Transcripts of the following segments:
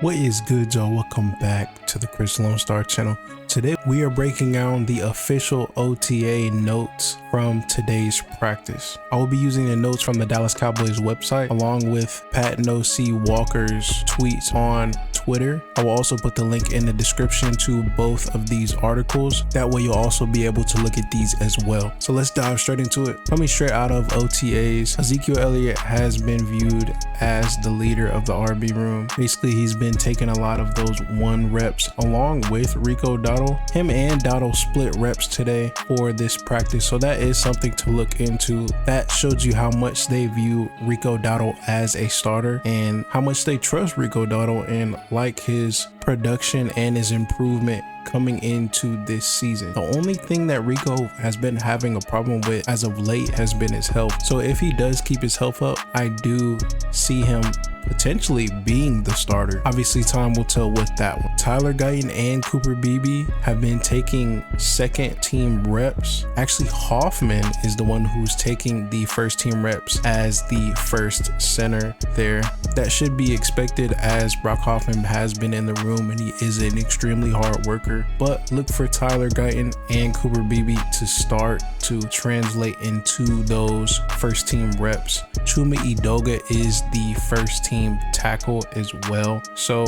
What is good, y'all? Welcome back to the Chris Lonestar channel. Today we are breaking down the official OTA notes from today's practice. I will be using the notes from the Dallas Cowboys website along with Pat No C Walker's tweets on Twitter. I will also put the link in the description to both of these articles. That way you'll also be able to look at these as well. So let's dive straight into it. Coming straight out of OTAs, Ezekiel Elliott has been viewed as the leader of the RB room. Basically, he's been taking a lot of those 1 reps along with Rico Dowdle. Him and Dowdle split reps today for this practice, so that is something to look into. That shows you how much they view Rico Dowdle as a starter and how much they trust Rico Dowdle and like his production and his improvement coming into this season. The only thing that Rico has been having a problem with as of late has been his health. So if he does keep his health up, I do see him potentially being the starter. Obviously, time will tell with that one. Tyler Guyton and Cooper Beebe have been taking second team reps. Actually, Hoffman is the one who's taking the first team reps as the first center there. That should be expected as Brock Hoffman has been in the room and he is an extremely hard worker. But look for Tyler Guyton and Cooper Beebe to start to translate into those first team reps. Chuma Edoga is the first team tackle as well. So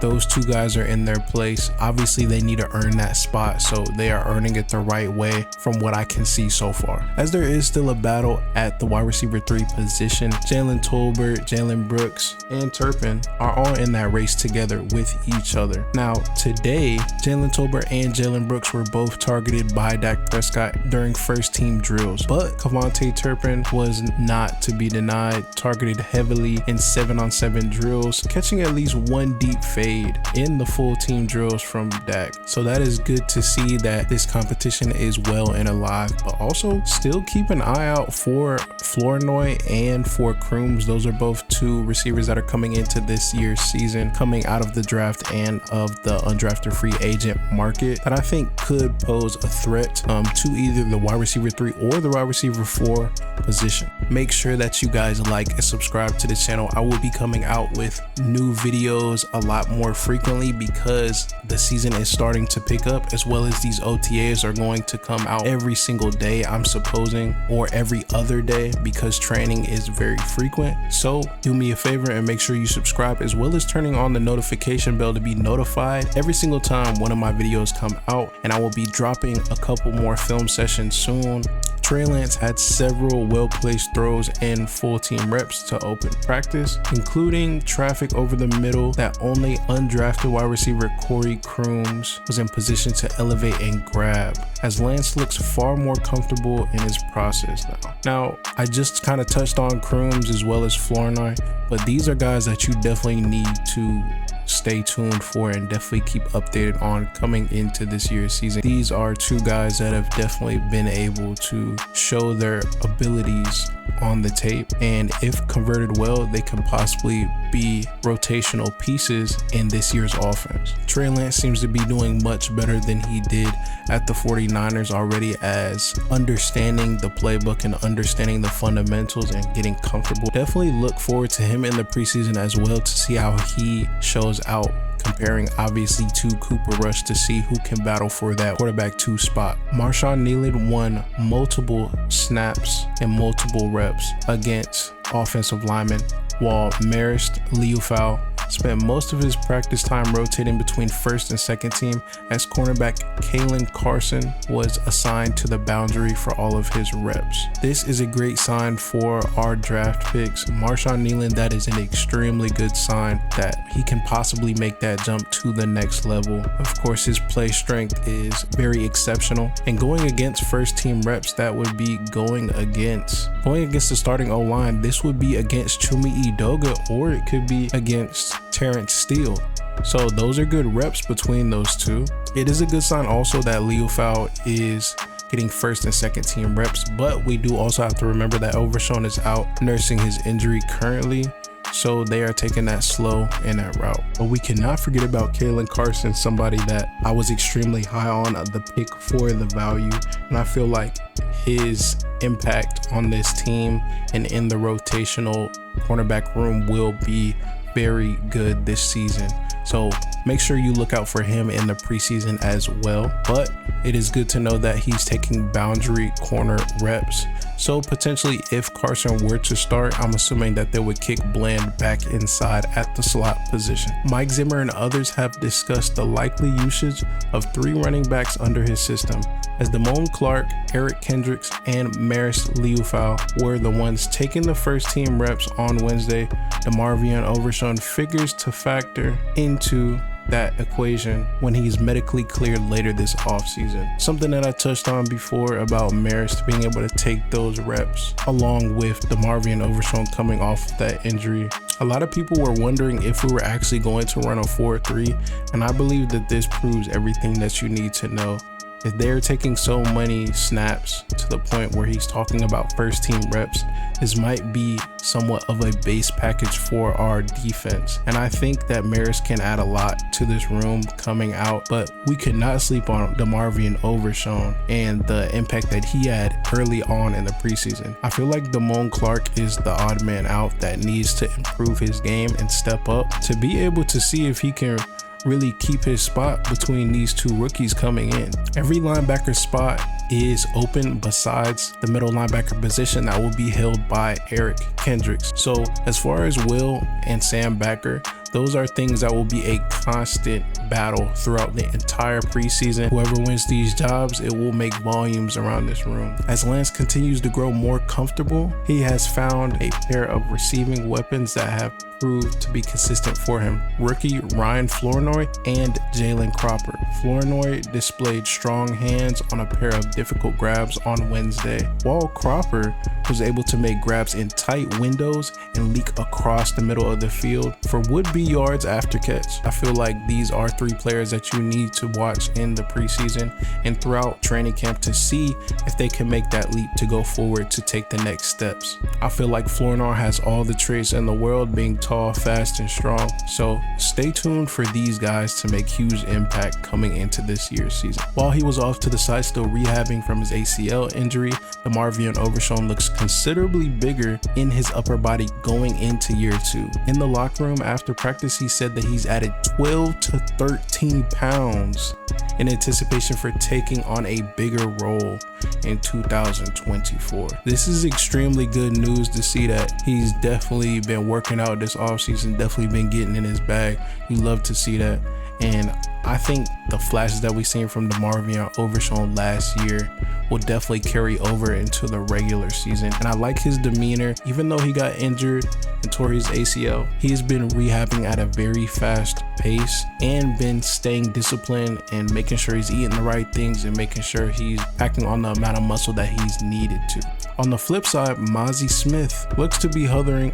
those two guys are in their place. Obviously, they need to earn that spot, so they are earning it the right way from what I can see so far. As there is still a battle at the wide receiver 3 position, Jalen Tolbert, Jalen Brooks, and Turpin are all in that race together with each other. Now, today, Jalen Tolbert and Jalen Brooks were both targeted by Dak Prescott during first team drills, but Kevontae Turpin was not to be denied, targeted heavily in 7-on-7 drills, catching at least 1 deep fade in the full team drills from Dak. So that is good to see that this competition is well and alive, but also still keep an eye out for Flournoy and for Crooms. Those are both 2 receivers that are coming into this year's season, coming out of the draft and of the undrafted free agent market, that I think could pose a threat to either the wide receiver 3 or the wide receiver 4 position. Make sure that you guys like and subscribe to the channel. I will be coming out with new videos a lot more frequently because the season is starting to pick up, as well as these OTAs are going to come out every single day, I'm supposing, or every other day, because training is very frequent. So do me a favor and make sure you subscribe, as well as turning on the notification bell to be notified every single time one of my videos come out. And I will be dropping a couple more film sessions soon. Trey Lance had several well-placed throws in full team reps to open practice, including traffic over the middle that only undrafted wide receiver Corey Crooms was in position to elevate and grab, as Lance looks far more comfortable in his process now. Now, I just kind of touched on Crooms as well as Flournoy, but these are guys that you definitely need to stay tuned for and definitely keep updated on coming into this year's season. These are 2 guys that have definitely been able to show their abilities on the tape, and if converted well, they can possibly be rotational pieces in this year's offense. Trey Lance seems to be doing much better than he did at the 49ers already, as understanding the playbook and understanding the fundamentals and getting comfortable. Definitely look forward to him in the preseason as well to see how he shows out, comparing obviously to Cooper Rush, to see who can battle for that quarterback 2 spot. Marshawn Kneeland won multiple snaps and multiple reps against offensive linemen, while Marist Liufau spent most of his practice time rotating between first and second team, as cornerback Kalen Carson was assigned to the boundary for all of his reps. This is a great sign for our draft picks. Marshawn Kneeland, that is an extremely good sign that he can possibly make that jump to the next level. Of course, his play strength is very exceptional, and going against first team reps, that would be going against the starting O-line. This would be against Chuma Edoga, or it could be against Terrence Steele. So those are good reps between those 2. It is a good sign also that Liufau is getting first and second team reps, but we do also have to remember that Overshown is out nursing his injury currently, so they are taking that slow in that route. But we cannot forget about Kalen Carson, somebody that I was extremely high on the pick for the value, and I feel like his impact on this team and in the rotational cornerback room will be very good this season. So make sure you look out for him in the preseason as well. But it is good to know that he's taking boundary corner reps. So potentially if Carson were to start, I'm assuming that they would kick Bland back inside at the slot position. Mike Zimmer and others have discussed the likely usage of 3 running backs under his system, as Damone Clark, Eric Kendricks, and Maris Liufau were the ones taking the first team reps on Wednesday. DeMarvion Overshown figures to factor into that equation when he's medically cleared later this offseason. Something that I touched on before about Maris being able to take those reps along with DeMarvion Overshown coming off of that injury. A lot of people were wondering if we were actually going to run a 4-3, and I believe that this proves everything that you need to know. If they're taking so many snaps to the point where he's talking about first team reps, this might be somewhat of a base package for our defense. And I think that Maris can add a lot to this room coming out, but we could not sleep on DeMarvion Overshown and the impact that he had early on in the preseason. I feel like Damone Clark is the odd man out that needs to improve his game and step up to be able to see if he can really keep his spot between these 2 rookies coming in. Every linebacker spot is open besides the middle linebacker position that will be held by Eric Kendricks. So as far as Will and Sam Backer, those are things that will be a constant battle throughout the entire preseason. Whoever wins these jobs, it will make volumes around this room. As Lance continues to grow more comfortable, he has found a pair of receiving weapons that have proved to be consistent for him. Rookie Ryan Flournoy and Jalen Cropper. Flournoy displayed strong hands on a pair of difficult grabs on Wednesday, while Cropper was able to make grabs in tight windows and leak across the middle of the field for would-be yards after catch. I feel like these are 3 players that you need to watch in the preseason and throughout training camp to see if they can make that leap to go forward to take the next steps. I feel like Flournoy has all the traits in the world, being tall, fast, and strong. So stay tuned for these guys to make huge impact coming into this year's season. While he was off to the side still rehabbing from his ACL injury, DeMarvion Overshown looks considerably bigger in his upper body going into year 2. In the locker room after practice, he said that he's added 12 to 13 pounds in anticipation for taking on a bigger role in 2024. This is extremely good news to see that he's definitely been working out this offseason, definitely been getting in his bag. You love to see that. And I think the flashes that we've seen from DeMarvion Overshown last year will definitely carry over into the regular season. And I like his demeanor. Even though he got injured and tore his ACL, he's been rehabbing at a very fast pace and been staying disciplined and making sure he's eating the right things and making sure he's packing on the amount of muscle that he's needed to. On the flip side, AllMiigZ Smith looks to be hovering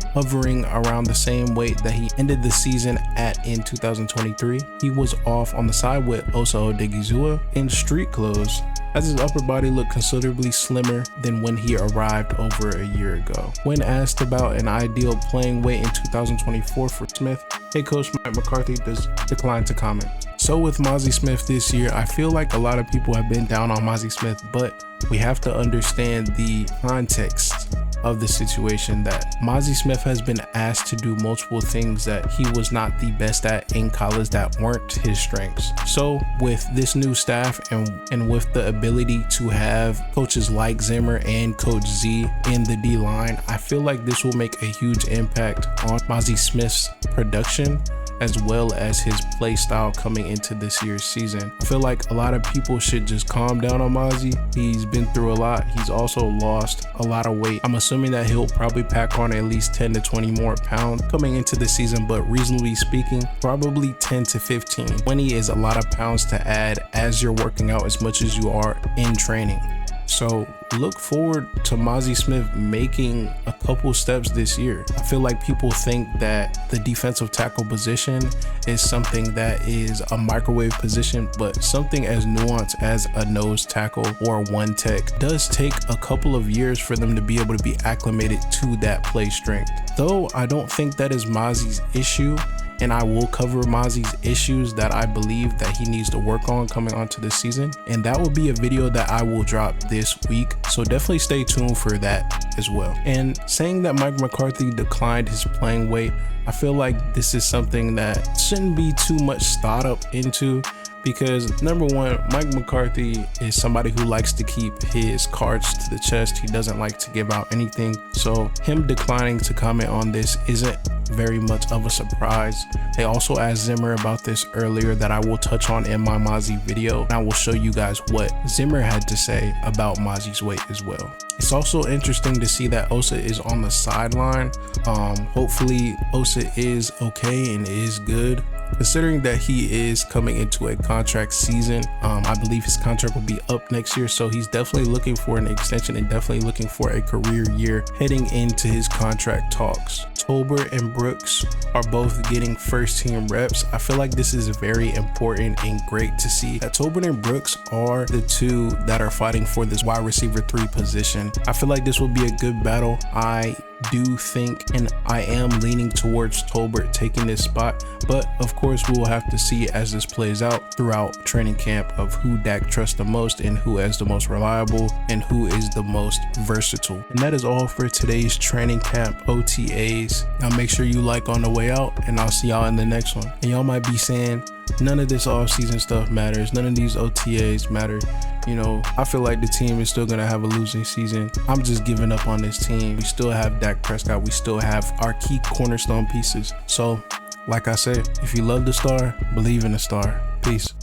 around the same weight that he ended the season at in 2023. He was off on the side with Osa Odigizua in street clothes, as his upper body looked considerably slimmer than when he arrived over a year ago. When asked about an ideal playing weight in 2024 for Smith, head coach Mike McCarthy declined to comment. So with AllMiigZ Smith this year, I feel like a lot of people have been down on AllMiigZ Smith, but we have to understand the context of the situation that AllMiigZ Smith has been asked to do multiple things that he was not the best at in college that weren't his strengths. So with this new staff and with the ability to have coaches like Zimmer and Coach Z in the D-line, I feel like this will make a huge impact on AllMiigZ Smith's production as well as his play style coming into this year's season. I feel like a lot of people should just calm down on AllMiigZ. He's been through a lot. He's also lost a lot of weight. I'm assuming that he'll probably pack on at least 10 to 20 more pounds coming into the season, but reasonably speaking, probably 10 to 15. 20 is a lot of pounds to add as you're working out as much as you are in training. So look forward to AllMiigZ Smith making a couple steps this year. I feel like people think that the defensive tackle position is something that is a microwave position, but something as nuanced as a nose tackle or one tech does take a couple of years for them to be able to be acclimated to that play strength. Though I don't think that is AllMiigZ's issue, and I will cover Mozzie's issues that I believe that he needs to work on coming onto this season, and that will be a video that I will drop this week, so definitely stay tuned for that as well. And saying that Mike McCarthy declined his playing weight, I feel like this is something that shouldn't be too much thought up into, because number one, Mike McCarthy is somebody who likes to keep his cards to the chest. He doesn't like to give out anything, so him declining to comment on this isn't very much of a surprise. They also asked Zimmer about this earlier, that I will touch on in my Mozzie video, and I will show you guys what Zimmer had to say about Mozzie's weight as well. It's also interesting to see that Osa is on the sideline. Hopefully Osa is okay and is good, considering that he is coming into a contract season. I believe his contract will be up next year, so he's definitely looking for an extension and definitely looking for a career year heading into his contract talks. Tolbert and Brooks are both getting first team reps. I feel like this is very important and great to see that Tolbert and Brooks are the two that are fighting for this wide receiver 3 position. I feel like this will be a good battle. I do think, and I am leaning towards Tolbert taking this spot, but of course we will have to see as this plays out throughout training camp of who Dak trusts the most and who is the most reliable and who is the most versatile. And that is all for today's training camp OTAs. Now make sure you like on the way out, and I'll see y'all in the next one. And y'all might be saying, none of this off-season stuff matters, none of these OTAs matter. You know, I feel like the team is still gonna have a losing season. I'm just giving up on this team. We still have Dak Prescott. We still have our key cornerstone pieces. So, like I said, if you love the star, believe in the star. Peace.